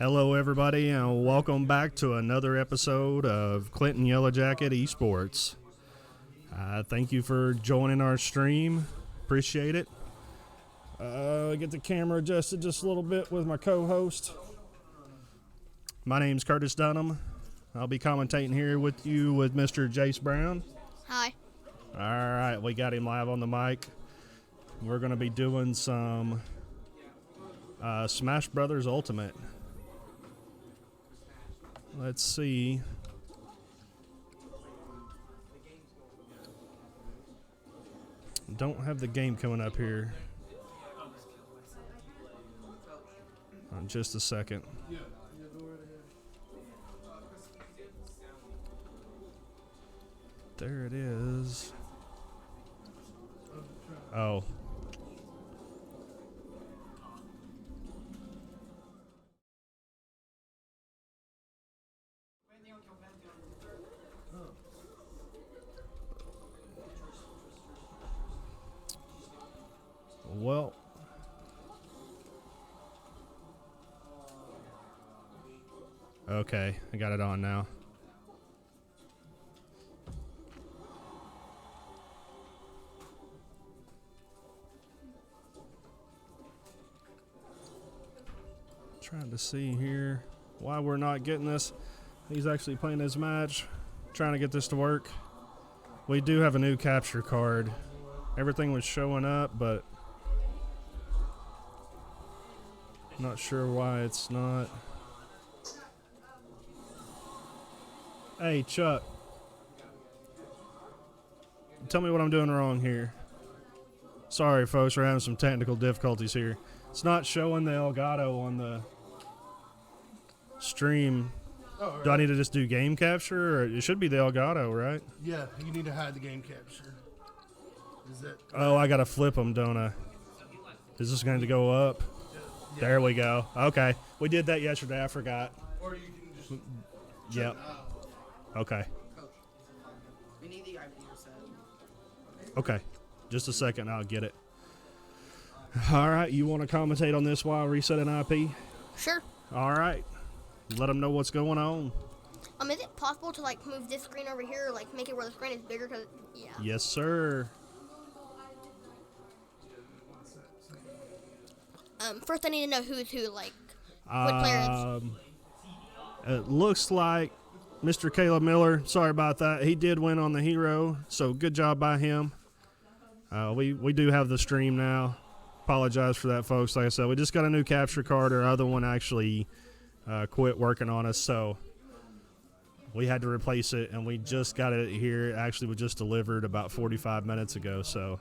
Hello, everybody, and welcome back to another episode of Clinton Yellowjacket Esports. Thank you for joining our stream. Appreciate it. Get the camera adjusted just a little bit with my co-host. My name's Curtis Dunham. I'll be commentating here with you with Mr. Jace Brown. Hi. All right, we got him live on the mic. We're going to be doing some Smash Brothers Ultimate. Let's see. Don't have the game coming up here. Just a second. There it is. Oh. Well, okay, I got it on now. Trying to see here why we're not getting this. He's actually playing his match, trying to get this to work. We do have a new capture card. Everything was showing up, but not sure why it's not. Hey, Chuck. Tell me what I'm doing wrong here. Sorry, folks, we're having some technical difficulties here. It's not showing the Elgato on the stream. Oh, right. Do I need to just do game capture? Or it should be the Elgato, right? Yeah, you need to hide the game capture. Is that? Oh, I got to flip them, don't I? Is this going to go up? Yeah. There we go. Okay. We did that yesterday. I forgot. Or you can just. Yep. Okay. Coach, we need the IP set. Okay. Just a second. I'll get it. All right. You want to commentate on this while resetting IP? Sure. All right. Let them know what's going on. Is it possible to like move this screen over here, or like make it where the screen is bigger? Cause yeah. Yes, sir. First I need to know who's who. Like, what player is? It looks like Mr. Caleb Miller. Sorry about that. He did win on the hero, so good job by him. We do have the stream now. Apologize for that, folks. Like I said, we just got a new capture card. Our other one actually quit working on us, so we had to replace it, and we just got it here. It actually was just delivered about 45 minutes ago, so.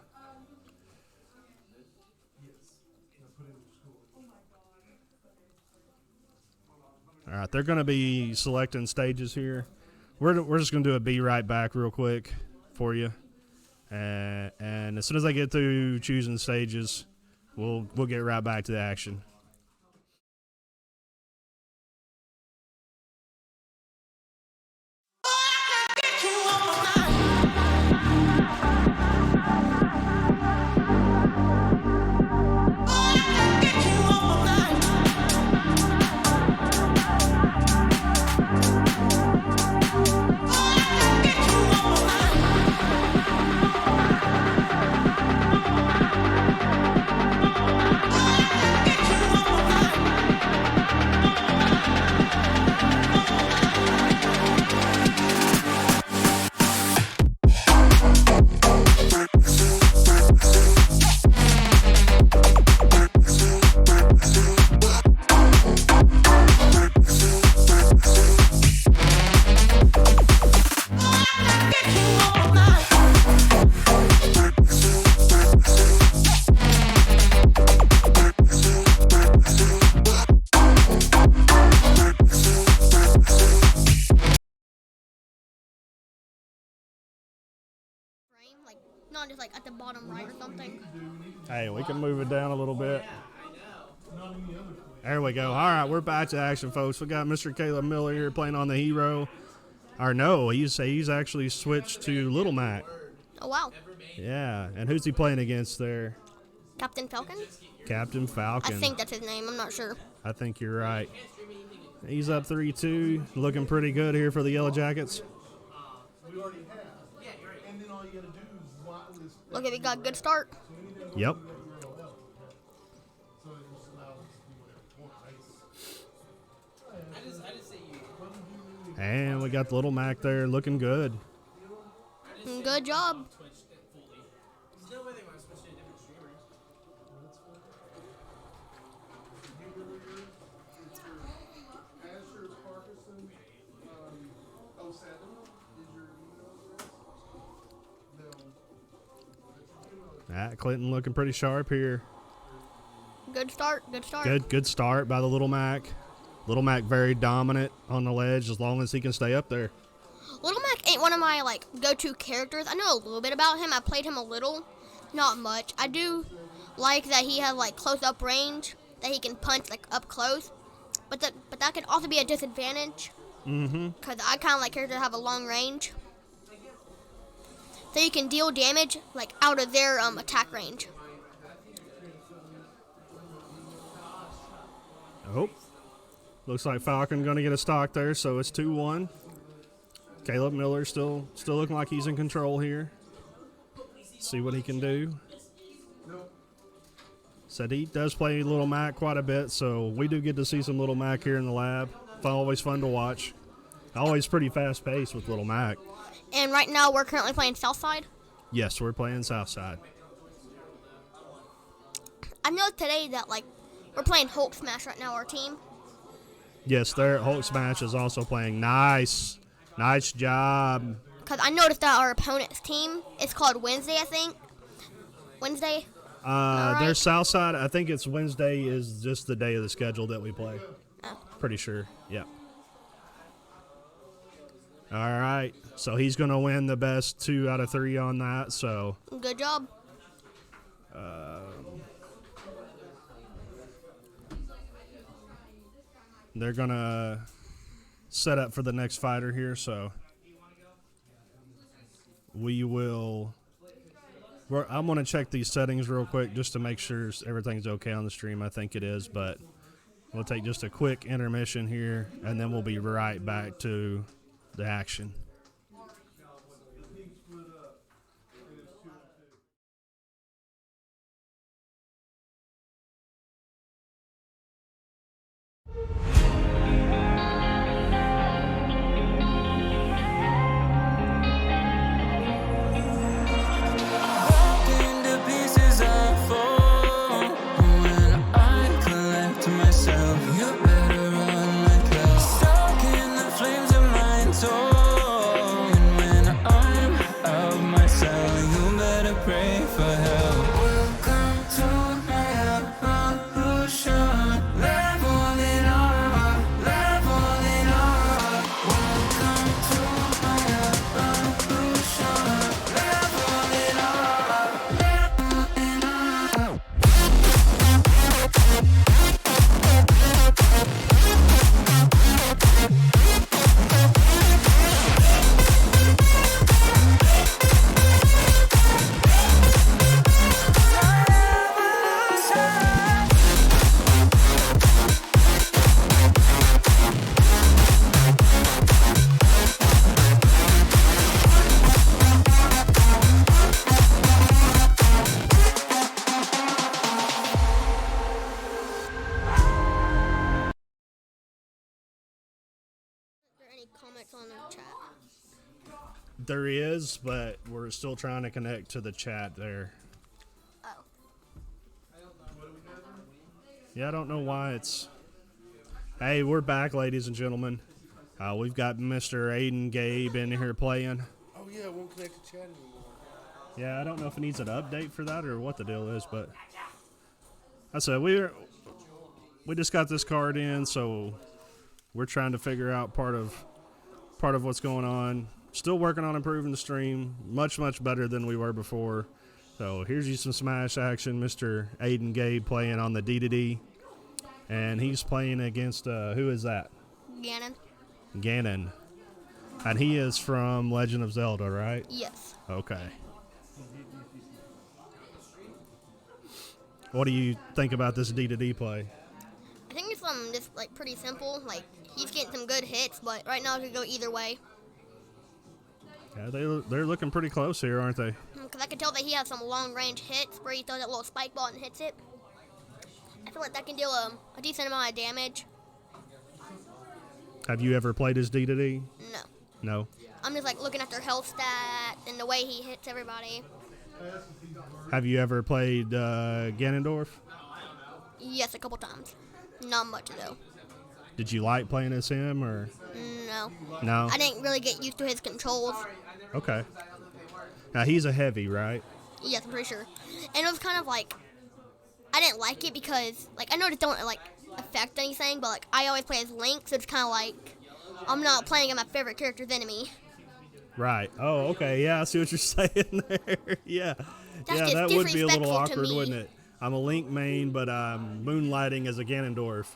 All right, they're going to be selecting stages here. We're just going to do a be right back real quick for you. And as soon as I get through choosing stages, we'll get right back to the action. Like, not just like at the bottom right or something. Hey, we can move it down a little bit. There we go. All right, we're back to action, folks. We got Mr. Caleb Miller here playing on the hero. Or no, he's actually switched to Little Mac. Oh, wow. Yeah, and who's he playing against there? Captain Falcon? Captain Falcon. I think that's his name. I'm not sure. I think you're right. He's up 3-2. Looking pretty good here for the Yellow Jackets. Look, we got a good start. Yep. And we got the little Mac there looking good. Good job. Clinton looking pretty sharp here. Good start. Good start. Good start by the little Mac. Little Mac very dominant on the ledge as long as he can stay up there. Little Mac ain't one of my like go-to characters. I know a little bit about him. I played him a little, not much. I do like that he has like close-up range, that he can punch like up close, but that can also be a disadvantage. Because I kind of like characters that have a long range, so you can deal damage like out of their attack range. Oh, looks like Falcon going to get a stock there, so it's 2-1. Caleb Miller still looking like he's in control here. See what he can do. Said he does play Little Mac quite a bit, so we do get to see some Little Mac here in the lab. Always fun to watch. Always pretty fast paced with Little Mac. And right now we're currently playing SouthSide. Yes, we're playing SouthSide. I know today that like we're playing Hulk Smash right now, our team. Yes, there Hulk Smash is also playing. Nice job. Because I noticed that our opponent's team is called Wednesday, I think. Wednesday? Their Southside, I think it's Wednesday is just the day of the schedule that we play. Oh. Pretty sure, yeah. All right, so he's going to win the best 2 out of 3 on that, so. Good job. They're going to set up for the next fighter here, so we will. I'm going to check these settings real quick just to make sure everything's okay on the stream. I think it is, but we'll take just a quick intermission here, and then we'll be right back to the action. Comments on the chat. There is, but we're still trying to connect to the chat there. Oh. Yeah, I don't know why it's. Hey, we're back, ladies and gentlemen. We've got Mr. Aiden Gabe in here playing. Oh yeah, it won't connect to chat anymore. Yeah, I don't know if it needs an update for that or what the deal is, but I said we just got this card in, so we're trying to figure out part of what's going on. Still working on improving the stream. Much better than we were before. So here's you some Smash action. Mr. Aiden Gabe playing on the D2D. And he's playing against, who is that? Ganon. And he is from Legend of Zelda, right? Yes. Okay. What do you think about this D2D play? I think it's just like pretty simple. Like He's getting some good hits, but right now it could go either way. Yeah, they're looking pretty close here, aren't they? Because I can tell that he has some long-range hits where he throws that little spike ball and hits it. I feel like that can deal a decent amount of damage. Have you ever played as D2D? No. No. I'm just like looking at their health stats and the way he hits everybody. Have you ever played Ganondorf? Yes, a couple times. Not much though. Did you like playing as him or? No. No. I didn't really get used to his controls. Okay. Now he's a heavy, right? Yes, I'm pretty sure. And it was kind of like, I didn't like it because, like, I know it don't, like, affect anything, but, like, I always play as Link, so it's kind of like, I'm not playing as my favorite character's enemy. Right. Oh, okay. Yeah, I see what you're saying there. Yeah. That's yeah, just that would be a little disrespectful to awkward, me. wouldn't it? I'm a Link main, but I'm moonlighting as a Ganondorf.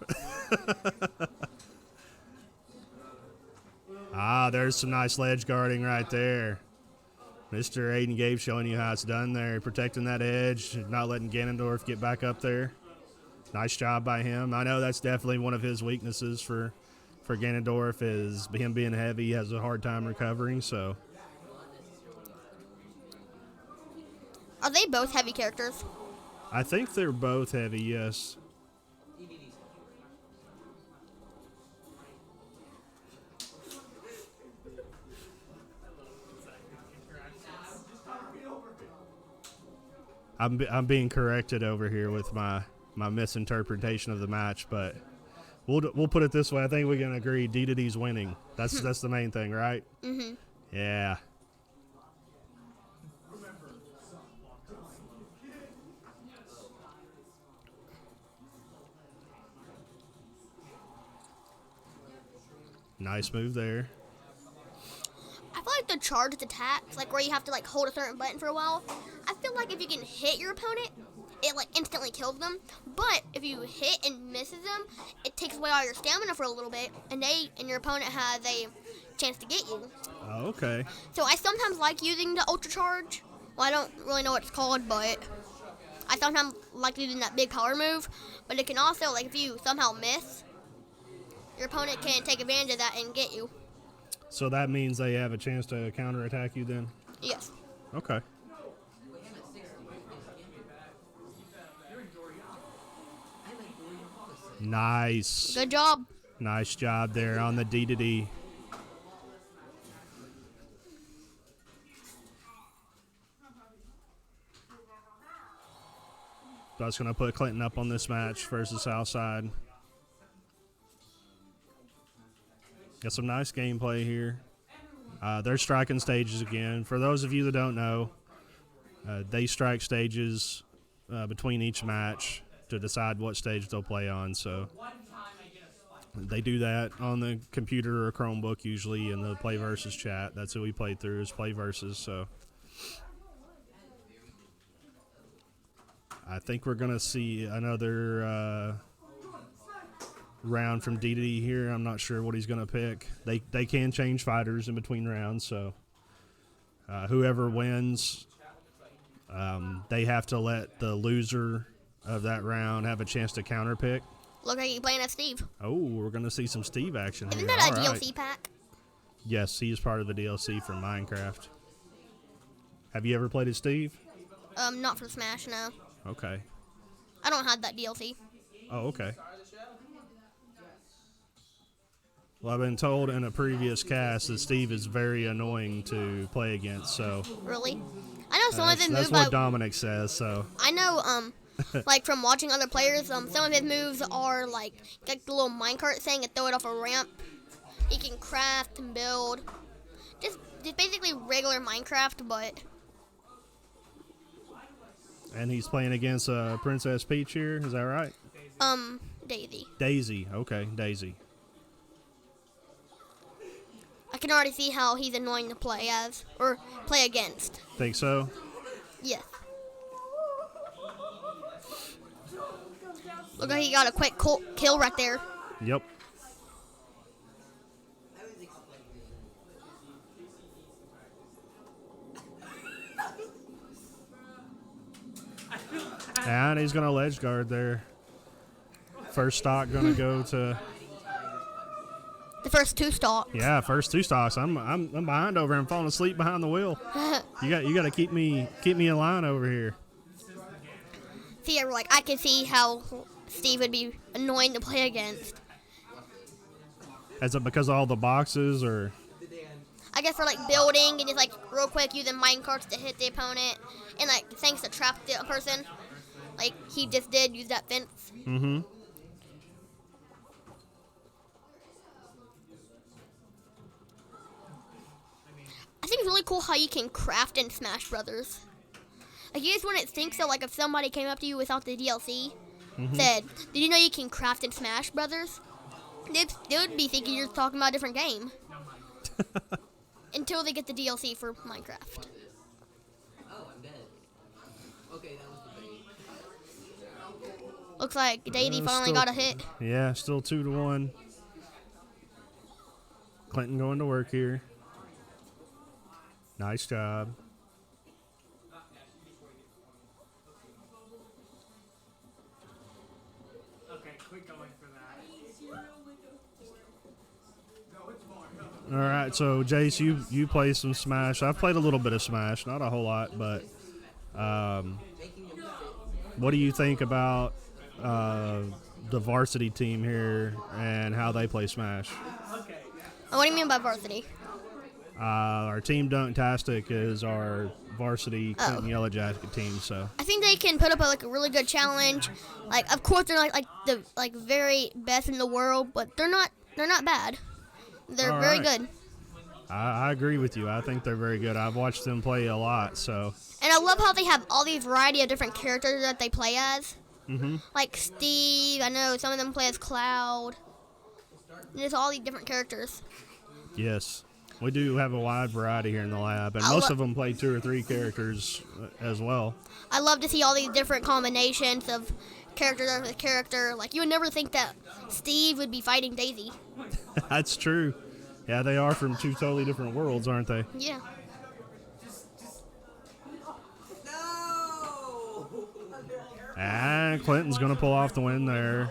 Ah, there's some nice ledge guarding right there. Mr. Aiden Gabe showing you how it's done there, protecting that edge, not letting Ganondorf get back up there. Nice job by him. I know that's definitely one of his weaknesses for Ganondorf is him being heavy. He has a hard time recovering, so. Are they both heavy characters? I think they're both heavy, yes. I'm being corrected over here with my misinterpretation of the match, but we'll put it this way. I think we can agree D2D's winning. That's the main thing, right? Mm-hmm. Yeah. Nice move there. I feel like the charged attacks, like where you have to like hold a certain button for a while, I feel like if you can hit your opponent, it like instantly kills them. But if you hit and misses them, it takes away all your stamina for a little bit, and your opponent has a chance to get you. Oh, okay. So I sometimes like using the ultra charge. Well, I don't really know what it's called, but I sometimes like using that big power move. But it can also, like, if you somehow miss, your opponent can take advantage of that and get you. So that means they have a chance to counterattack you then? Yes. Okay. Nice. Good job. Nice job there on the D2D. That's going to put Clinton up on this match versus SouthSide. Got some nice gameplay here. They're striking stages again. For those of you that don't know, they strike stages between each match to decide what stage they'll play on. So they do that on the computer or Chromebook usually in the PlayVS chat. That's who we played through is PlayVS. So I think we're going to see another round from D2D here. I'm not sure what he's going to pick. They can change fighters in between rounds, so whoever wins, they have to let the loser of that round have a chance to counter pick. Look like you're playing as Steve. Oh, we're going to see some Steve action here. Isn't that a All DLC right. pack? Yes, he is part of the DLC from Minecraft. Have you ever played as Steve? Not for Smash, no. Okay. I don't have that DLC. Oh, okay. Well, I've been told in a previous cast that Steve is very annoying to play against, so. Really? I know some of his moves. That's what Dominic says, so. I know, like from watching other players, some of his moves are like the little minecart thing and throw it off a ramp. He can craft and build. Just basically regular Minecraft, but. And he's playing against Princess Peach here, is that right? Daisy. Daisy, okay, Daisy. I can already see how he's annoying to play as, or play against. Think so? Yes. Look like he got a quick kill right there. Yep. And he's going to ledge guard there. First stock going to go to The first 2 stalks. Yeah, first 2 stocks. I'm behind over here. I'm falling asleep behind the wheel. You got to keep me in line over here. See, like I can see how Steve would be annoying to play against. Is it because of all the boxes or? I guess for like building and just like real quick using minecarts to hit the opponent, and like things to trap the person, like he just did use that fence. Mm-hmm. I think it's really cool how you can craft in Smash Brothers. Like you just wouldn't think so. Like if somebody came up to you without the DLC, said, "Did you know you can craft in Smash Brothers?" They would be thinking you're talking about a different game. Until they get the DLC for Minecraft. Oh, I'm dead. Okay, that was the bait. Looks like Daisy finally got a hit. Yeah, still 2-1. Clinton going to work here. Nice job. All right, so Jace, you play some Smash. I've played a little bit of Smash, not a whole lot, but what do you think about the varsity team here and how they play Smash? What do you mean by varsity? Our team DUNKTASTIC is our varsity Clinton Yellowjacket team. So I think they can put up a really good challenge. Like of course they're like the very best in the world, but they're not bad. They're All very right. good. I agree with you. I think they're very good. I've watched them play a lot. So And I love how they have all these variety of different characters that they play as. Mhm. Like Steve, I know some of them play as Cloud. And there's all these different characters. yes, we do have a wide variety here in the lab, and I most lo- of them play 2 or 3 characters as well. I love to see all these different combinations of character with character. Like you would never think that Steve would be fighting Daisy. That's true. Yeah, they are from 2 totally different worlds, aren't they? Yeah. And Clinton's going to pull off the win there.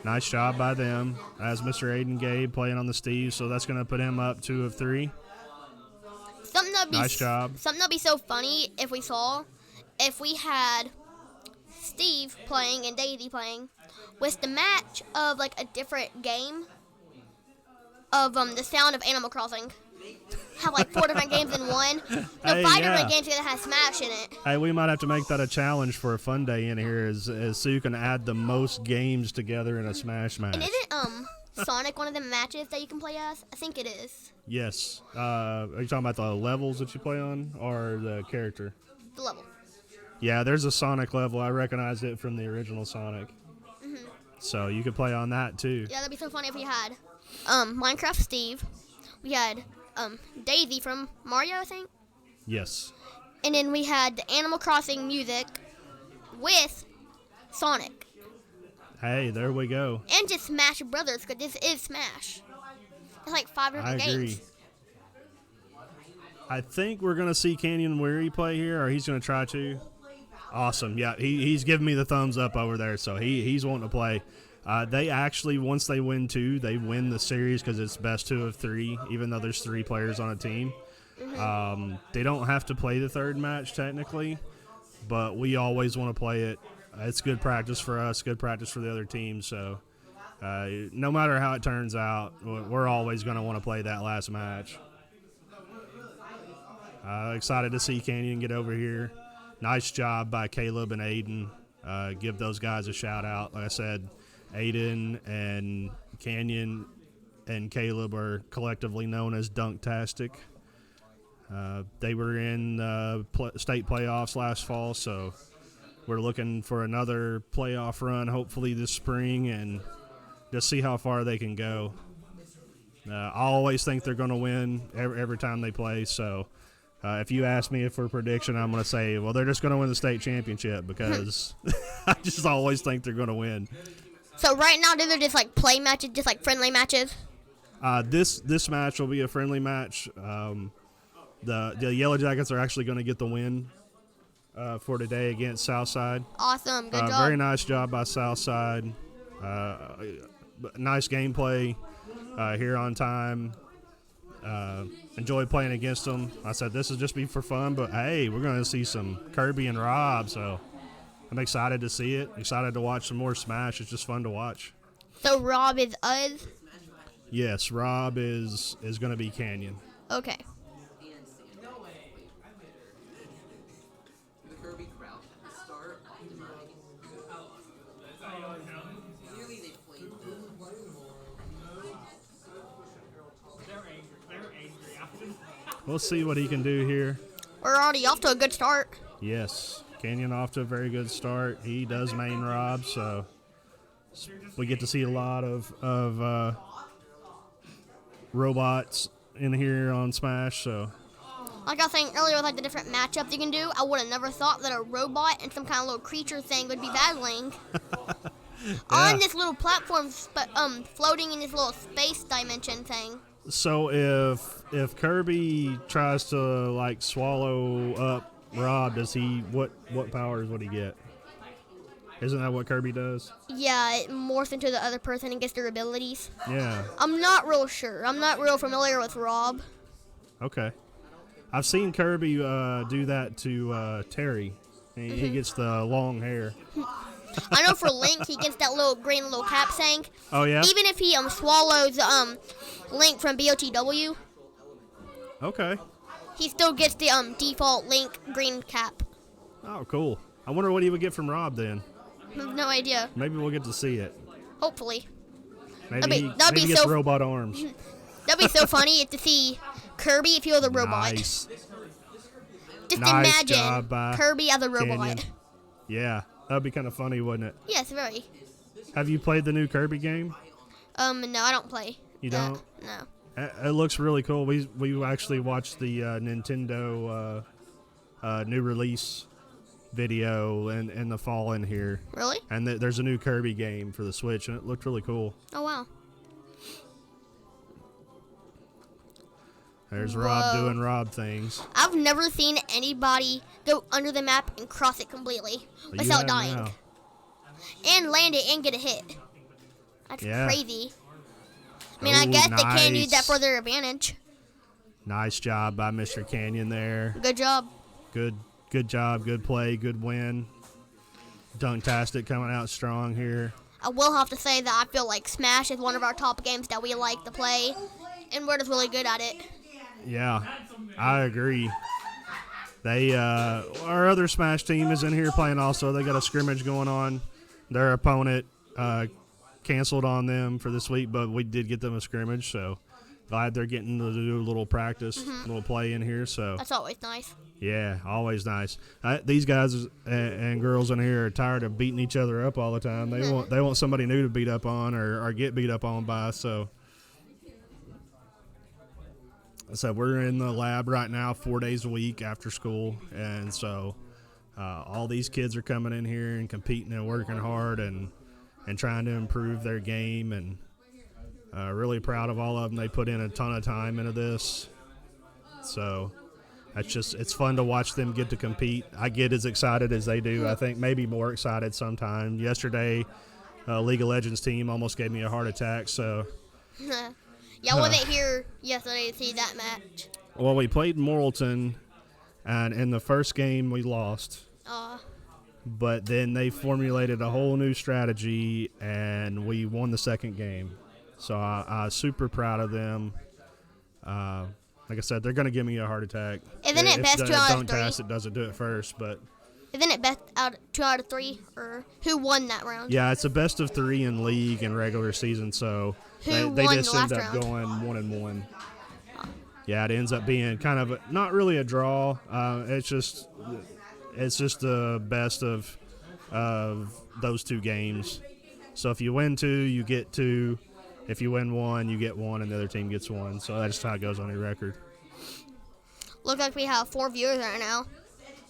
Nice job by them. As Mr. Aiden Gabe playing on the Steve, so that's going to put him up 2 of 3. Nice job. Something that'd be so funny if we had Steve playing and Daisy playing with the match of like a different game of the sound of Animal Crossing. Have like 4 different games in one. No, Hey, 5 yeah. different games that has Smash in it. Hey, we might have to make that a challenge for a fun day in here, as so you can add the most games together in a Smash match. And isn't Sonic one of the matches that you can play as? I think it is. Yes. Are you talking about the levels that you play on, or the character? The level. Yeah, there's a Sonic level. I recognized it from the original Sonic. So you could play on that too. Yeah, that'd be so funny if we had Minecraft Steve. We had Daisy from Mario, I think. Yes. And then we had the Animal Crossing music with Sonic. Hey, there we go. And just Smash Brothers, because this is Smash. It's like 5 I different agree. games. I think we're going to see Canyon Weary play here, or he's going to try to. Awesome. Yeah, he's giving me the thumbs up over there, so he's wanting to play. They actually, once they win 2, they win the series because it's best 2 of 3, even though there's 3 players on a team. They don't have to play the 3rd match technically, but we always want to play it. It's good practice for us, good practice for the other team. So no matter how it turns out, we're always going to want to play that last match. Excited to see Canyon get over here. Nice job by Caleb and Aiden. Give those guys a shout out. Like I said, Aiden and Canyon and Caleb are collectively known as DUNKTASTIC. They were in state playoffs last fall, so we're looking for another playoff run hopefully this spring and just see how far they can go. I always think they're going to win every time they play, so if you ask me for a prediction, I'm going to say, well, they're just going to win the state championship because I just always think they're going to win. So right now, these are just like play matches, just like friendly matches? This match will be a friendly match. The Yellow Jackets are actually going to get the win for today against SouthSide. Awesome. Good job. Very nice job by SouthSide. Nice gameplay. here on time. Enjoyed playing against them. I said this will just be for fun, but hey, we're going to see some Kirby and Rob, so I'm excited to see it. Excited to watch some more Smash. It's just fun to watch. So Rob is us? Yes, Rob is going to be Canyon. Okay. The Kirby crouch at the start, optimized. Clearly they played We'll see what he can do here. We're already off to a good start. Yes, Canyon off to a very good start. He does main Rob, so we get to see a lot of robots in here on Smash. So, Like I was saying earlier with like the different matchups you can do, I would have never thought that a robot and some kind of little creature thing would be battling on this little platform, floating in this little space dimension thing. So if Kirby tries to like swallow up Rob, does he what powers would he get? Isn't that what Kirby does? Yeah, it morphs into the other person and gets their abilities. Yeah. I'm not real sure. I'm not real familiar with Rob. Okay. I've seen Kirby do that to Terry. He gets the long hair. I know for Link, he gets that little green little cap saying. Oh yeah. Even if he swallows Link from BOTW, Okay. he still gets the default Link green cap. Oh, cool. I wonder what he would get from Rob then. I have no idea. Maybe we'll get to see it. Hopefully. Maybe That'd be he gets so- robot arms. That'd be so funny to see Kirby if he was a robot. Nice. Just Nice job imagine by Kirby as a robot. Canyon. Yeah, that'd be kind of funny, wouldn't it? Yes, very. Have you played the new Kirby game? No, I don't play. You don't? No. It looks really cool. We actually watched the Nintendo new release video in the fall in here. Really? And there's a new Kirby game for the Switch, and it looked really cool. Oh, wow. There's Rob Whoa. doing Rob things. I've never seen anybody go under the map and cross it completely But you without have dying. now. And land it and get a hit. That's Yeah. crazy. I mean, I Oh, guess they can use that nice. for their advantage. Nice job by Mr. Canyon there. Good job. Good job, good play, good win. DUNKTASTIC coming out strong here. I will have to say that I feel like Smash is one of our top games that we like to play, and we're just really good at it. Yeah, I agree. They our other Smash team is in here playing also. They got a scrimmage going on. Their opponent canceled on them for this week, but we did get them a scrimmage, so glad they're getting to do a little practice, little play in here. So That's always nice. yeah, always nice. These guys and girls in here are tired of beating each other up all the time. They want somebody new to beat up on or get beat up on by. So we're in the lab right now 4 days a week after school, and so all these kids are coming in here and competing and working hard and trying to improve their game, and really proud of all of them. They put in a ton of time into this, so it's fun to watch them get to compete. I get as excited as they do. I think maybe more excited sometime. Yesterday, League of Legends team almost gave me a heart attack, so Yeah, I wasn't here yesterday to see that match. well, we played Morrilton, and in the first game we lost. But then they formulated a whole new strategy, and we won the second game. So I'm super proud of them. Like I said, they're going to give me a heart attack. Isn't it best 2 out of 3? DUNKTASTIC doesn't do it first, but Isn't it best 2 out of 3? Or who won that round? yeah, it's a best of 3 in league and regular season. So Who they won just the end last up round? going 1-1. Yeah, it ends up being kind of not really a draw. It's just the best of those 2 games. So if you win 2, you get 2. If you win 1, you get 1, and the other team gets 1. So that's how it goes on your record. Look like we have 4 viewers right now.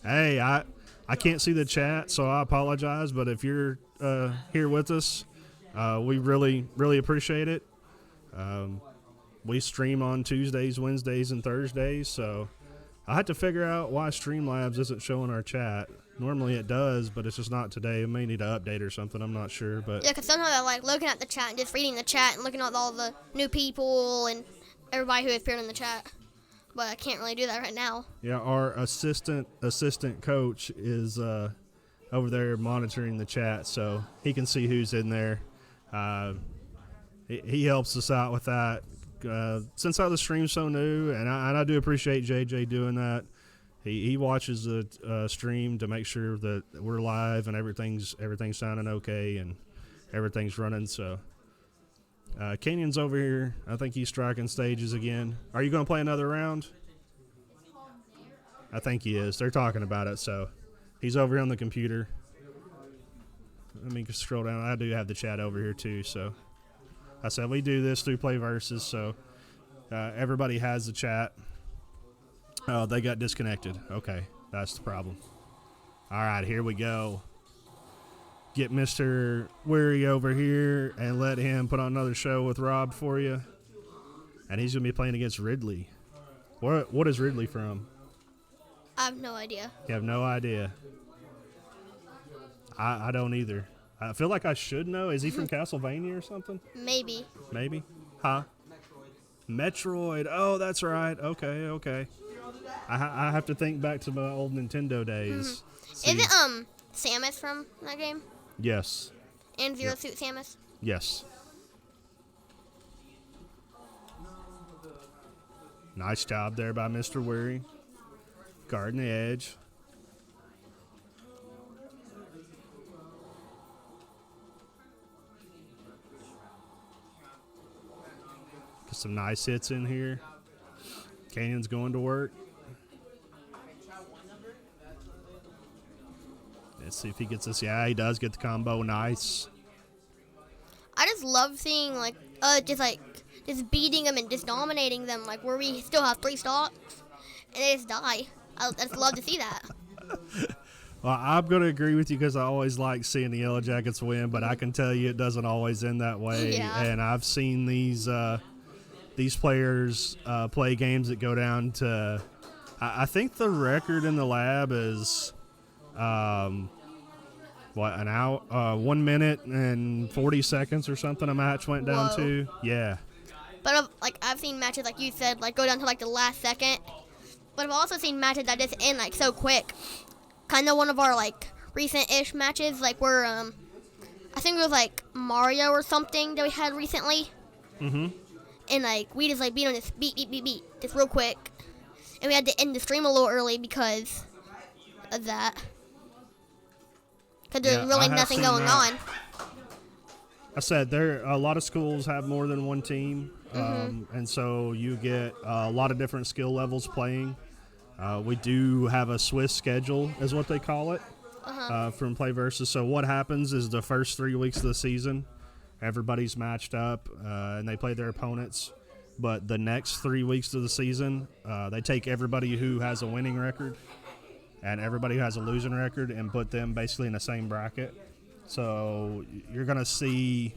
Hey, I can't see the chat, so I apologize. But if you're here with us, we really, really appreciate it. We stream on Tuesdays, Wednesdays, and Thursdays, so I had to figure out why Streamlabs isn't showing our chat. Normally it does, but it's just not today. It may need an update or something. I'm not sure, but Yeah, because sometimes I like looking at the chat and just reading the chat and looking at all the new people and everybody who appeared in the chat. But I can't really do that right now. yeah, our assistant coach is over there monitoring the chat, so he can see who's in there. He helps us out with that. Since how the stream's so new, and I do appreciate JJ doing that. He watches the stream to make sure that we're live and everything's sounding okay and everything's running. So Kenyon's over here. I think he's striking stages again. Are you going to play another round? I think he is. They're talking about it, so he's over here on the computer. Let me scroll down. I do have the chat over here too. So I said we do this through PlayVS, so everybody has the chat. Oh, they got disconnected. Okay, that's the problem. All right, here we go. Get Mr. Weary over here and let him put on another show with Rob for you. And he's going to be playing against Ridley. What is Ridley from? I have no idea. You have no idea. I don't either. I feel like I should know. Is he from Castlevania or something? Maybe. Maybe? Huh? Metroid. Oh, that's right. Okay. I have to think back to my old Nintendo days. Isn't Samus from that game? Yes. And Zero Suit Samus? Yes. Nice job there by Mr. Weary. Guarding the edge. Get some nice hits in here. Canyon's going to work. Let's see if he gets this. Yeah, he does get the combo. Nice. I just love seeing, just beating them and just dominating them, where we still have 3 stocks, and they just die. I just love to see that. Well, I'm going to agree with you because I always like seeing the Yellowjackets win, but I can tell you it doesn't always end that way. Yeah. And I've seen these players play games that go down to, I think the record in the lab is, an hour, 1 minute and 40 seconds or something a match went down Whoa. to. Yeah. But I've seen matches, like you said, go down to the last second. But I've also seen matches that just end so quick. Kind of one of our recent-ish matches, where I think it was Mario or something that we had recently. Mm-hmm. And we just beat on this beat, just real quick. And we had to end the stream a little early because of that. Because there's really nothing going on. I said a lot of schools have more than one team, and so you get a lot of different skill levels playing. We do have a Swiss schedule, is what they call it, from PlayVS. So what happens is the first 3 weeks of the season, everybody's matched up, and they play their opponents. But the next 3 weeks of the season, they take everybody who has a winning record and everybody who has a losing record and put them basically in the same bracket. So you're going to see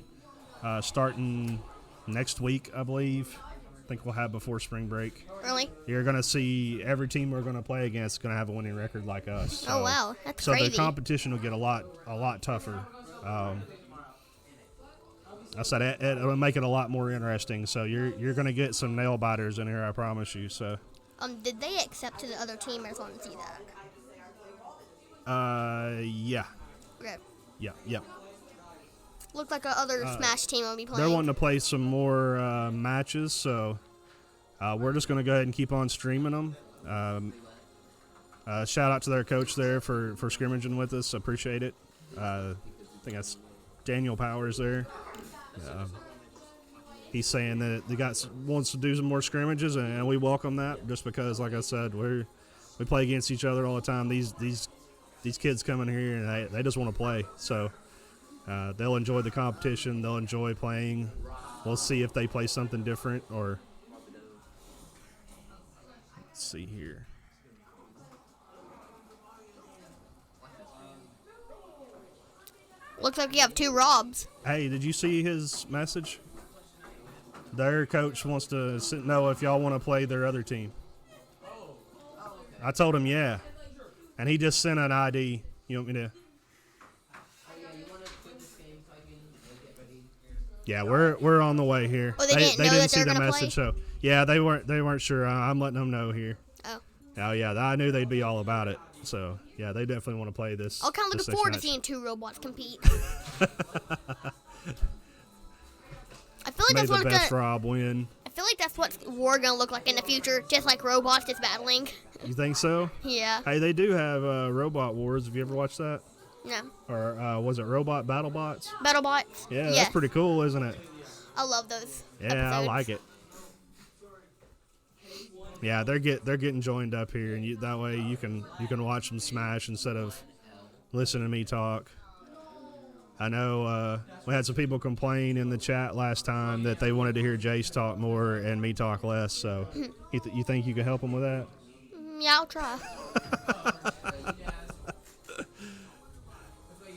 starting next week, I believe. I think we'll have before spring break. Really? You're going to see every team we're going to play against is going to have a winning record like us. So, Oh, wow. That's so crazy. the competition will get a lot tougher. I said it'll make it a lot more interesting. So you're going to get some nail biters in here, I promise you. So. Did they accept to the other team? I just want to see that. Yeah. Okay. Yeah. Looked like a other Smash team will be playing. They're wanting to play some more matches, so we're just going to go ahead and keep on streaming them. Shout out to their coach there for scrimmaging with us. Appreciate it. I think that's Daniel Powers there. He's saying that the guy wants to do some more scrimmages, and we welcome that just because, like I said, we play against each other all the time. These kids come in here, and they just want to play. So they'll enjoy the competition. They'll enjoy playing. We'll see if they play something different or – let's see here. Looks like you have 2 Robs. Hey, did you see his message? Their coach wants to know if y'all want to play their other team. I told him, yeah. And he just sent an ID. You want me to? Yeah, you want to quit this game so I can get ready? Yeah, we're on the way here. Oh, they didn't know that see they were the gonna message, play? so yeah, they weren't sure. I'm letting them know here. Oh. Oh yeah, I knew they'd be all about it. So yeah, they definitely want to play this. I'm kind of this looking forward to next seeing two robots compete. I feel match. like May that's the what best Rob win. I feel like that's what we're gonna look like in the future, just like robots just battling. You think so? Yeah. Hey, they do have Robot Wars. Have you ever watched that? No. Or was it Robot BattleBots? BattleBots. Yeah, that's pretty cool, isn't it? I love those. Yeah, I episodes. like it. Yeah, they're getting joined up here, and that way you can watch them smash instead of listening to me talk. I know we had some people complain in the chat last time that they wanted to hear Jace talk more and me talk less. So you think you can help them with that? Yeah, I'll try.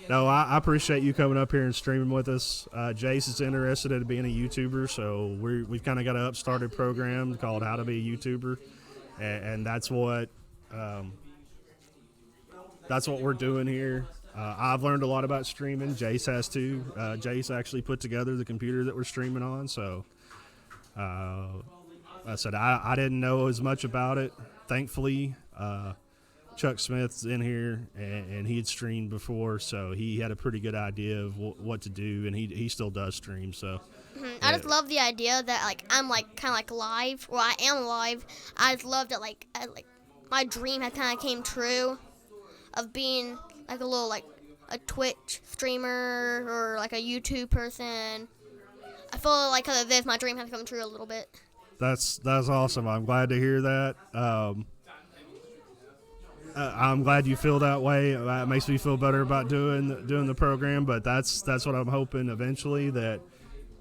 No, I appreciate you coming up here and streaming with us. Jace is interested in being a YouTuber, so we've kind of got an upstarted program called How to Be a YouTuber, and that's what we're doing here. I've learned a lot about streaming. Jace has too. Jace actually put together the computer that we're streaming on, so I said I didn't know as much about it. Thankfully, Chuck Smith's in here, and he had streamed before, so he had a pretty good idea of what to do, and he still does stream. So I just love the idea that like I'm like kind of like live, or I am live. I just love that like my dream had kind of came true, of being like a little like a Twitch streamer or like a YouTube person. I feel like because of this, my dream has come true a little bit. that's awesome. I'm glad to hear that. I'm glad you feel that way. It makes me feel better about doing the program. But that's what I'm hoping eventually, that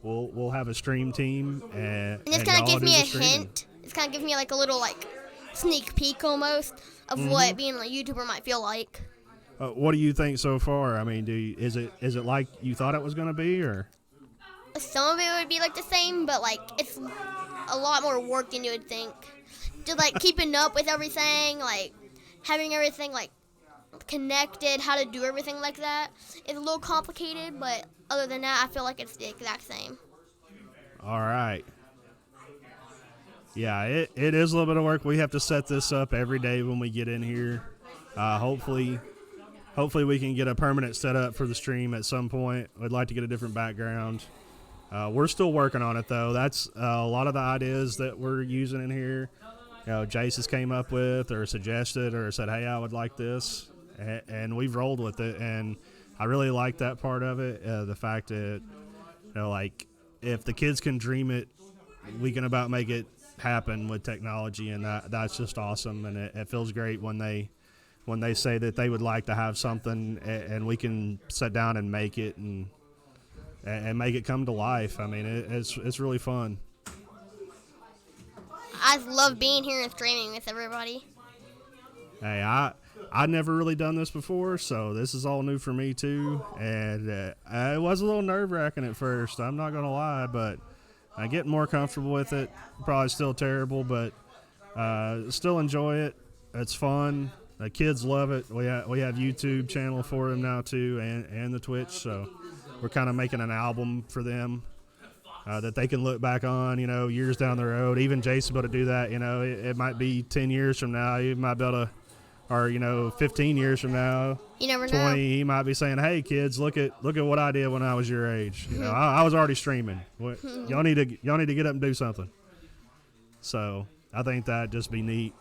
we'll have a stream team And this kind of gives me a hint. It's kind of gives me like a little like sneak peek almost of what being a YouTuber might feel like. What do you think so far? I mean, is it like you thought it was going to be, or? Some of it would be like the same, but like it's a lot more work than you would think. Just like keeping up with everything, like having everything like connected, how to do everything like that. It's a little complicated, but other than that, I feel like it's the exact same. All right. Yeah, it is a little bit of work. We have to set this up every day when we get in here. Hopefully we can get a permanent setup for the stream at some point. We'd like to get a different background. We're still working on it, though. That's a lot of the ideas that we're using in here. You know, Jace has came up with or suggested or said, hey, I would like this. And we've rolled with it. And I really like that part of it, the fact that, you know, like, if the kids can dream it, we can about make it happen with technology. And that's just awesome. And it feels great when they say that they would like to have something and we can sit down and make it and make it come to life. I mean, it's really fun. I just love being here and streaming with everybody. Hey, I'd never really done this before, so this is all new for me too. And it was a little nerve-wracking at first, I'm not going to lie, but I'm getting more comfortable with it. Probably still terrible, but still enjoy it. It's fun. The kids love it. We have YouTube channel for them now too, and the Twitch. So we're kind of making an album for them that they can look back on, you know, years down the road. Even Jason will be able to do that. You know, it might be 10 years from now. You might be able to, or you know, 15 years from now. You never 20. know. He might be saying, "Hey kids, look at what I did when I was your age. You know, I was already streaming. Y'all need to get up and do something." So I think that'd just be neat.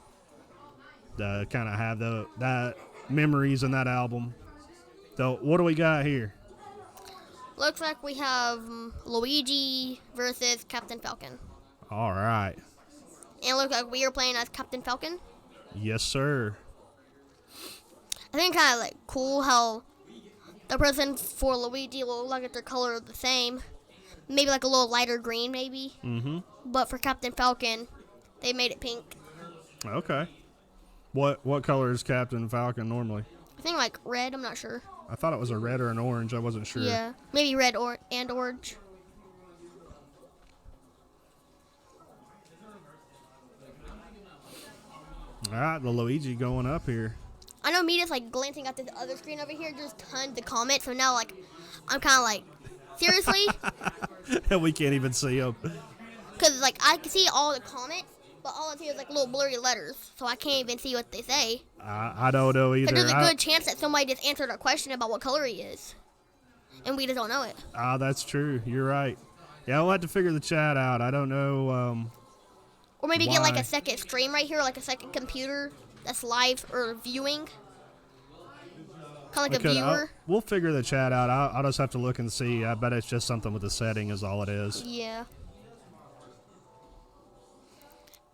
To kind of have that memories in that album. So what do we got here? Looks like we have Luigi versus Captain Falcon. All right. And it looks like we are playing as Captain Falcon. Yes, sir. I think kind of like cool how the person for Luigi will look at their color the same. Maybe like a little lighter green maybe. Mm-hmm. But for Captain Falcon, they made it pink. Okay. What color is Captain Falcon normally? I think like red, I'm not sure. I thought it was a red or an orange. I wasn't sure. Yeah, maybe red and orange. All right, the Luigi going up here. I know me just like glancing at this other screen over here, there's tons of comments. So now like I'm kind of like, seriously? We can't even see them. Because like I can see all the comments, but all I see is like little blurry letters, so I can't even see what they say. I don't know either. But there's a good chance that somebody just answered our question about what color he is, and we just don't know it. That's true. You're right. Yeah, we'll have to figure the chat out. I don't know. Or maybe get like why? a second stream right here, like a second computer that's live or viewing. Kind of like a viewer. We'll figure the chat out. I'll just have to look and see. I bet it's just something with the setting is all it is. Yeah.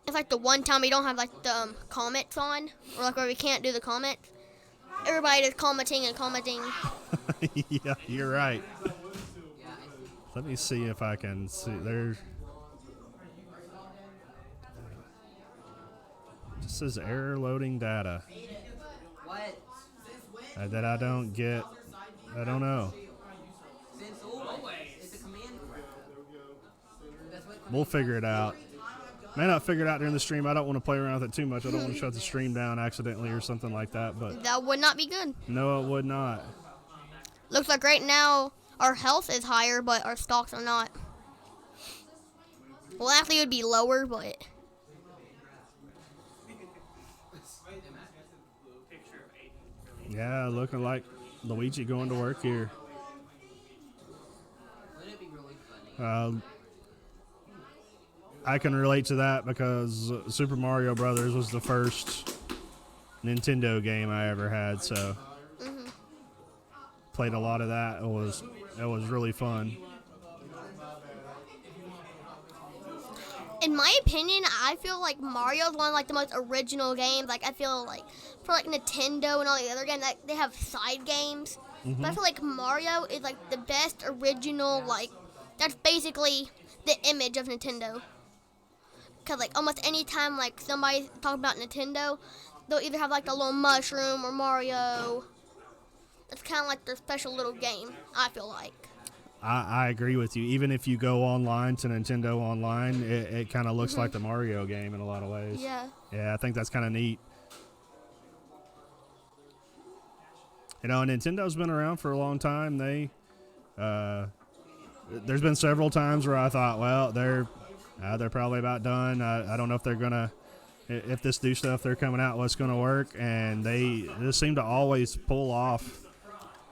It's like the one time we don't have like the comments on, or like where we can't do the comments. Everybody just commenting and commenting. Yeah, you're right. Let me see if I can see. There's. This is error loading data. What? That I don't get. I don't know. Since always. It's a command. That's what We'll figure it out. May not figure it out during the stream. I don't want to play around with it too much. I don't want to shut the stream down accidentally or something like that. But That would not be good. no, it would not. Looks like right now our health is higher, but our stocks are not. Well, actually, it would be lower, but. Yeah, looking like Luigi going to work here. wouldn't it be really funny? I can relate to that because Super Mario Brothers was the first Nintendo game I ever had, so played a lot of that. It was really fun. In my opinion, I feel like Mario is one of like the most original games. Like I feel like for like Nintendo and all the other games, like they have side games. But I feel like Mario is like the best original. Like that's basically the image of Nintendo. Cause like almost any time like somebody talks about Nintendo, they'll either have like the little mushroom or Mario. It's kind of like their special little game. I feel like. I agree with you. Even if you go online to Nintendo Online, it kind of looks like the Mario game in a lot of ways. Yeah. Yeah, I think that's kind of neat. You know, Nintendo's been around for a long time. There's been several times where I thought, well, they're probably about done. I don't know if they're gonna, if this new stuff they're coming out, what's gonna work. And they just seem to always pull off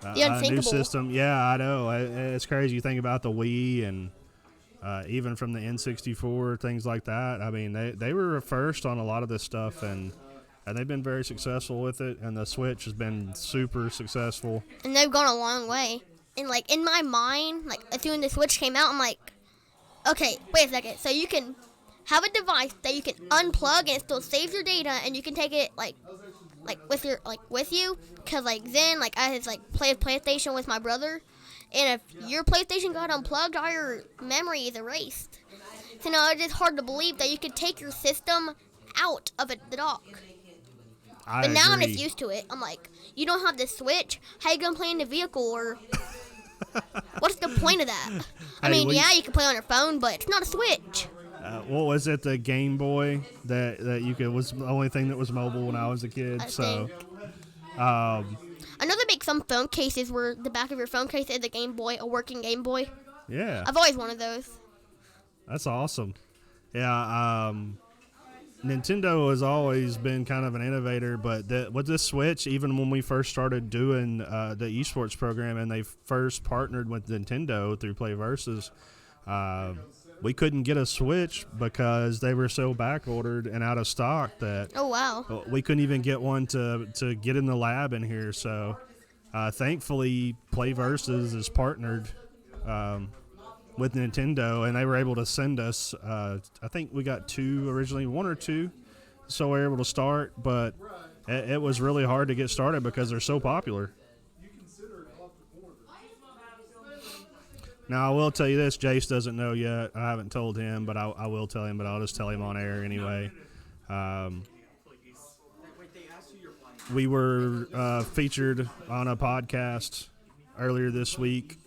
a new unthinkable. system. Yeah, I know. It's crazy. You think about the Wii and even from the N64, things like that. I mean, they were first on a lot of this stuff, and they've been very successful with it. And the Switch has been super successful. And they've gone a long way. And like in my mind, like as soon as the Switch came out, I'm like, okay, wait a second. So you can have a device that you can unplug and it still saves your data, and you can take it like with you. Cause like then like I had like played PlayStation with my brother, and if your PlayStation got unplugged, all your memory is erased. So now it's just hard to believe that you could take your system out of the dock. I But now I'm agree. just used to it. I'm like, you don't have the Switch. How you gonna play in the vehicle? Or what's the point of that? I Hey, mean, we- yeah, you can play on your phone, but it's not a Switch. What was it? The Game Boy that you could was the only thing that was mobile when I was a kid. I So, think. I know they make some phone cases where the back of your phone case is a Game Boy, a working Game Boy. yeah, I've always wanted those. that's awesome. Yeah, Nintendo has always been kind of an innovator, but with this Switch, even when we first started doing the esports program and they first partnered with Nintendo through PlayVS, we couldn't get a Switch because they were so back ordered and out of stock that Oh wow. we couldn't even get one to get in the lab in here. So thankfully PlayVS is partnered with Nintendo, and they were able to send us I think we got two originally, one or two, so we were able to start, but it was really hard to get started because they're so popular. Now, I will tell you this, Jace doesn't know yet. I haven't told him, but I will tell him, but I'll just tell him on air anyway. We were featured on a podcast earlier this week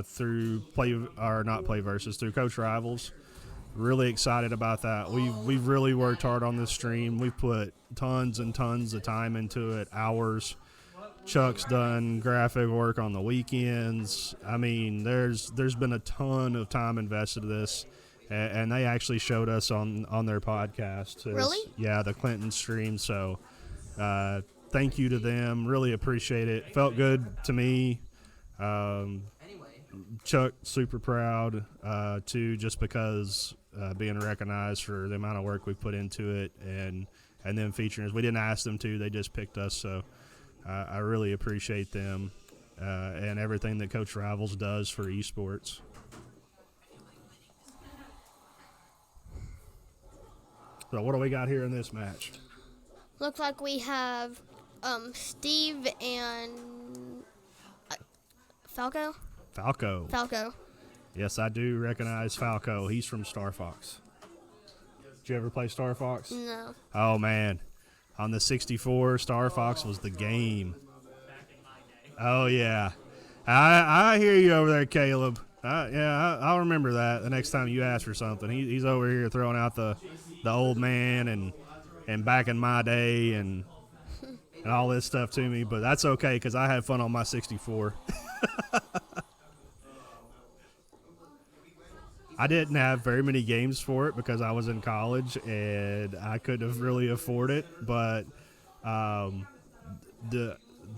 through through Coach Rivals. Really excited about that. We've really worked hard on this stream. We've put tons and tons of time into it, hours. Chuck's done graphic work on the weekends. I mean, there's been a ton of time invested in this, and they actually showed us on their podcast. Really? Yeah, the Clinton stream. So thank you to them. Really appreciate it. Felt good to me. Chuck, super proud, too, just because being recognized for the amount of work we put into it and them featuring us. We didn't ask them to. They just picked us, so I really appreciate them and everything that Coach Rivals does for esports. So what do we got here in this match? Looks like we have Steve and Falco. Falco. Yes, I do recognize Falco. He's from Star Fox. Did you ever play Star Fox? No. Oh, man. On the 64, Star Fox was the game. Oh, yeah. I hear you over there, Caleb. I'll remember that the next time you ask for something. He's over here throwing out the old man and back in my day and all this stuff to me. But that's okay because I had fun on my 64. I didn't have very many games for it because I was in college and I couldn't really afford it. But the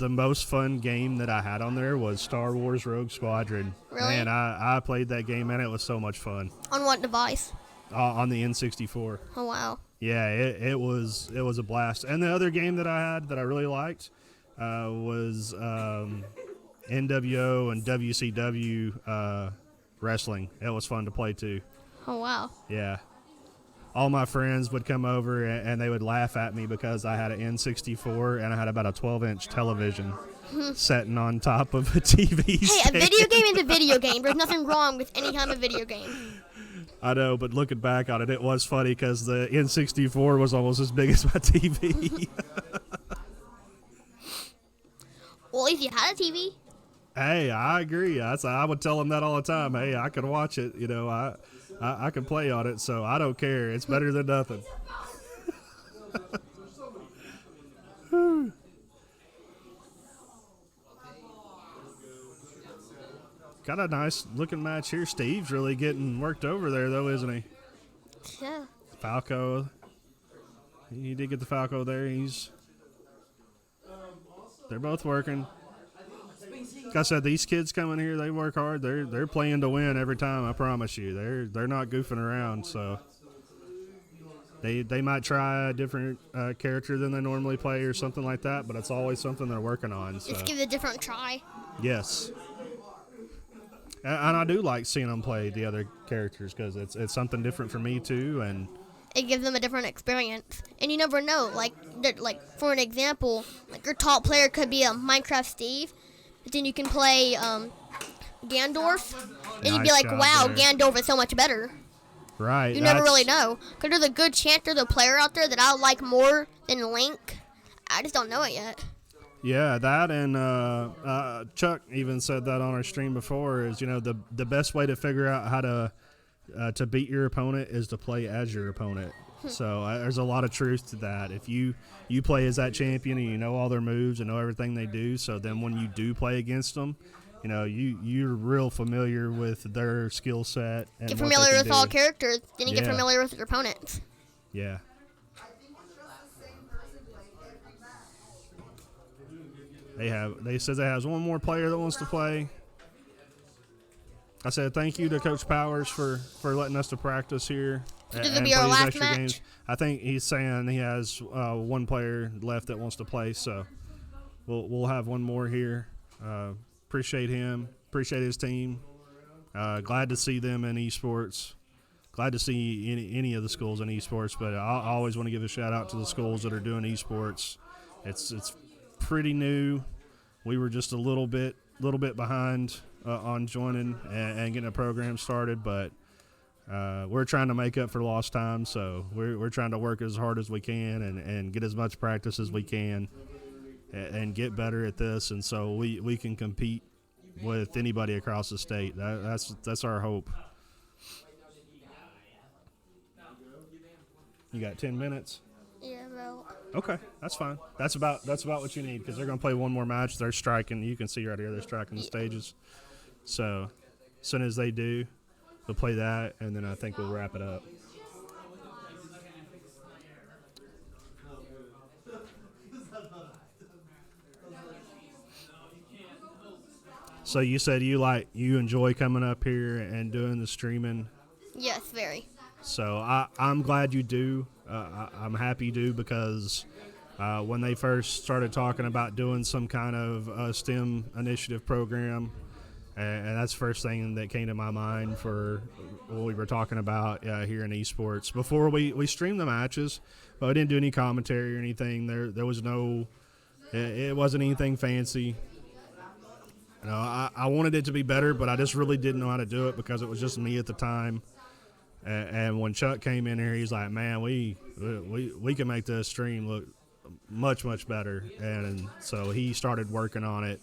most fun game that I had on there was Star Wars Rogue Squadron. Really? Man, I played that game and it was so much fun. On what device? On the N64. Oh, wow. Yeah, it was a blast. And the other game that I had that I really liked was NWO and WCW wrestling. It was fun to play too. Oh, wow. Yeah. All my friends would come over and they would laugh at me because I had an N64 and I had about a 12-inch television sitting on top of a TV stand. Hey, a video game is a video game. There's nothing wrong with any kind of video game. I know, but looking back on it, it was funny because the N64 was almost as big as my TV. Well, at least you had a TV. Hey, I agree. I would tell them that all the time. Hey, I can watch it. You know, I can play on it, so I don't care. It's better than nothing. Got a nice looking match here. Steve's really getting worked over there, though, isn't he? Yeah. Falco. He did get the Falco there. They're both working. Like I said, these kids coming here, they work hard. They're playing to win every time. I promise you. They're not goofing around. So they might try a different character than they normally play or something like that, but it's always something they're working on. So. Just give it a different try. Yes. And I do like seeing them play the other characters because it's something different for me too, and it gives them a different experience. And you never know. Like for an example, like your top player could be a Minecraft Steve, but then you can play Gandorf, and you'd be Nice like, job wow, there. Gandorf is so much better. right. You never really know. Because there's a good chance there's a player out there that I like more than Link. I just don't know it yet. Yeah, that and Chuck even said that on our stream before is, the best way to figure out how to beat your opponent is to play as your opponent. So there's a lot of truth to that. If you play as that champion and you know all their moves and know everything they do, so then when you do play against them, you're real familiar with their skill set. And Get what they familiar can with do. all characters, then you get Yeah. familiar with your opponents. Yeah. They said they has one more player that wants to play. I said thank you to Coach Powers for letting us to practice here. So this will and be our play these last extra match? games. I think he's saying he has one player left that wants to play, so we'll have one more here. Appreciate him. Appreciate his team. Glad to see them in esports. Glad to see any of the schools in esports, but I always want to give a shout out to the schools that are doing esports. It's pretty new. We were just a little bit behind on joining and getting a program started, but we're trying to make up for lost time. So we're trying to work as hard as we can and get as much practice as we can and get better at this, and so we can compete with anybody across the state. That's our hope. You got 10 minutes? Yeah, bro. Okay, that's fine. That's about what you need because they're going to play one more match. They're striking. You can see right here they're striking the stages. So as soon as they do, they'll play that, and then I think we'll wrap it up. So you said you enjoy coming up here and doing the streaming. Yes, very. So I'm glad you do. I'm happy you do because when they first started talking about doing some kind of STEM initiative program, and that's the first thing that came to my mind for what we were talking about here in esports. Before we streamed the matches, but we didn't do any commentary or anything. There was no, it wasn't anything fancy. You know, I wanted it to be better, but I just really didn't know how to do it because it was just me at the time. And when Chuck came in here, he's like, "Man, we can make this stream look much better." And so he started working on it,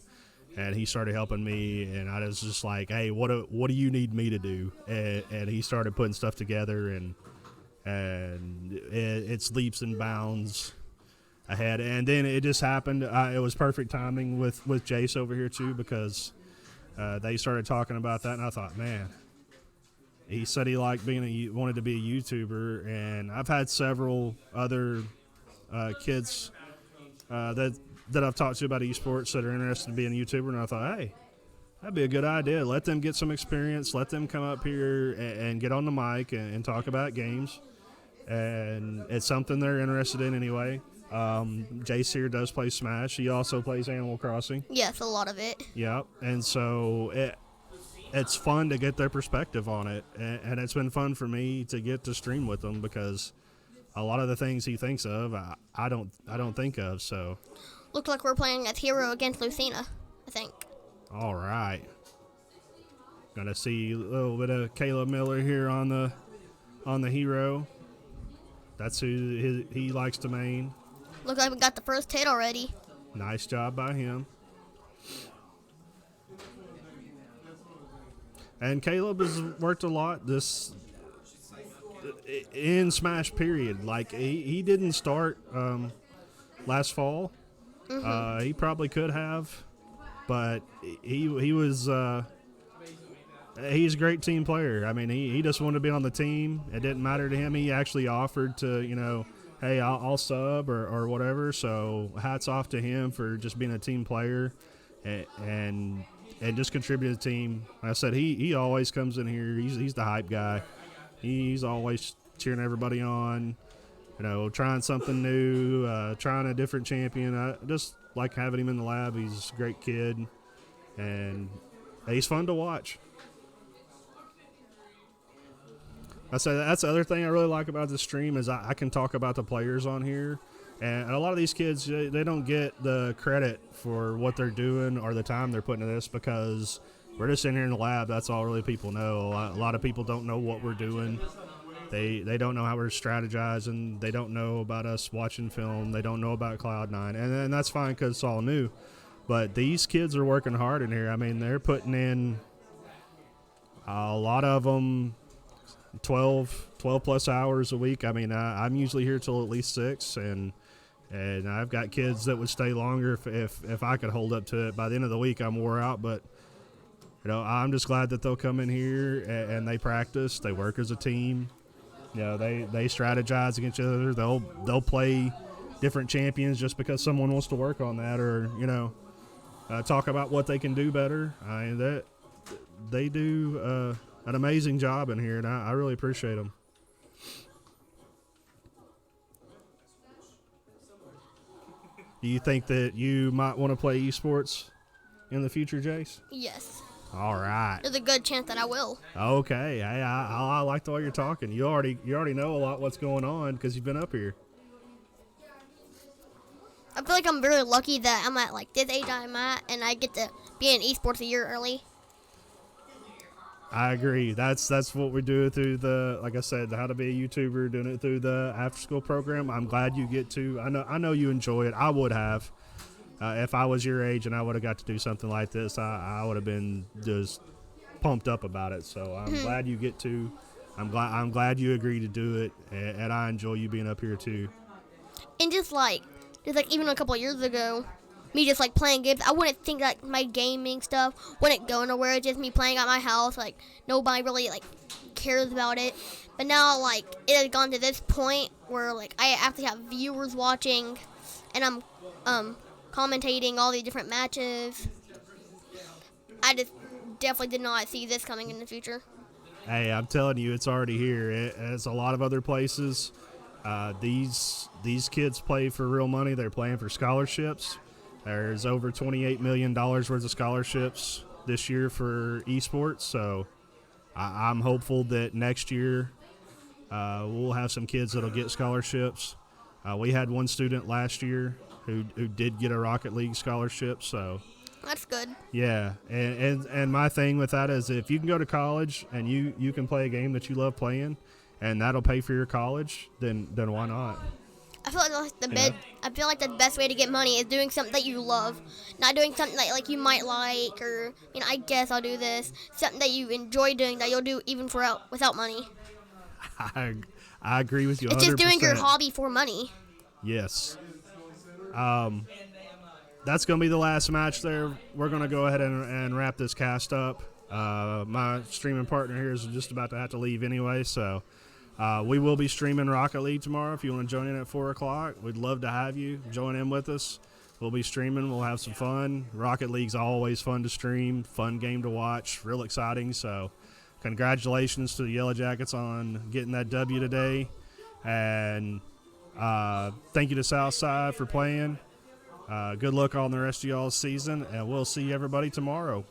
and he started helping me. And I was just like, "Hey, what do you need me to do?" And he started putting stuff together, and it's leaps and bounds ahead. And then it just happened. It was perfect timing with Jace over here too because they started talking about that, and I thought, man. He said he liked wanted to be a YouTuber, and I've had several other kids that I've talked to about esports that are interested in being a YouTuber, and I thought, hey, that'd be a good idea. Let them get some experience. Let them come up here and get on the mic and talk about games, and it's something they're interested in anyway. Jace here does play Smash. He also plays Animal Crossing. Yes, a lot of it. Yep, and so it's fun to get their perspective on it, and it's been fun for me to get to stream with them because a lot of the things he thinks of, I don't think of. So, Looks like we're playing as Hero against Lucina, I think. all right, gonna see a little bit of Caleb Miller here on the Hero. That's who he likes to main. Looks like we got the first hit already. Nice job by him. And Caleb has worked a lot this in Smash period. Like he didn't start last fall. He probably could have, but he was he's a great team player. I mean, he just wanted to be on the team. It didn't matter to him. He actually offered to, hey, I'll sub or whatever. So hats off to him for just being a team player and just contribute to the team. Like I said, he always comes in here. He's the hype guy. He's always cheering everybody on, trying something new, trying a different champion. I just like having him in the lab. He's a great kid, and he's fun to watch. I say that's the other thing I really like about the stream is I can talk about the players on here. And a lot of these kids, they don't get the credit for what they're doing or the time they're putting into this because we're just in here in the lab. That's all really people know. A lot of people don't know what we're doing. They don't know how we're strategizing. They don't know about us watching film. They don't know about Cloud9. And that's fine because it's all new. But these kids are working hard in here. I mean, they're putting in a lot of them 12 plus hours a week. I mean, I'm usually here till at least 6, and I've got kids that would stay longer if I could hold up to it. By the end of the week, I'm wore out, but I'm just glad that they'll come in here and they practice. They work as a team. They strategize against each other. They'll play different champions just because someone wants to work on that, or talk about what they can do better. They do an amazing job in here, and I really appreciate them. Do you think that you might want to play esports in the future, Jace? Yes. All right. There's a good chance that I will. Okay. Hey, I like the way you're talking. You already know a lot what's going on because you've been up here. I feel like I'm very lucky that I'm at this age I'm at, and I get to be in esports a year early. I agree. That's what we do through the, like I said, how to be a YouTuber, doing it through the after school program. I'm glad you get to. I know you enjoy it. I would have. If I was your age and I would have got to do something like this, I would have been just pumped up about it. So I'm glad you get to I'm glad you agreed to do it, and I enjoy you being up here too. And just like even a couple of years ago, me just like playing games, I wouldn't think that my gaming stuff wouldn't go nowhere. It's just me playing at my house. Like nobody really like cares about it. But now like it has gone to this point where like I actually have viewers watching, and I'm commentating all these different matches. I just definitely did not see this coming in the future. Hey, I'm telling you, it's already here. As a lot of other places, these kids play for real money. They're playing for scholarships. There's over $28 million worth of scholarships this year for esports. So I'm hopeful that next year we'll have some kids that'll get scholarships. We had one student last year who did get a Rocket League scholarship. So That's good. yeah, and my thing with that is if you can go to college and you can play a game that you love playing, and that'll pay for your college, then why not? I feel like I feel like the best way to get money is doing something that you love, not doing something like you might like, or I guess I'll do this. Something that you enjoy doing that you'll do even without money. I agree with you 100%. It's just doing your hobby for money. Yes. That's going to be the last match there. We're going to go ahead and wrap this cast up. My streaming partner here is just about to have to leave anyway, so we will be streaming Rocket League tomorrow. If you want to join in at 4 o'clock, we'd love to have you join in with us. We'll be streaming. We'll have some fun. Rocket League's always fun to stream, fun game to watch, real exciting. So congratulations to the Yellowjackets on getting that W today. And thank you to SouthSide for playing. Good luck on the rest of y'all's season, and we'll see everybody tomorrow.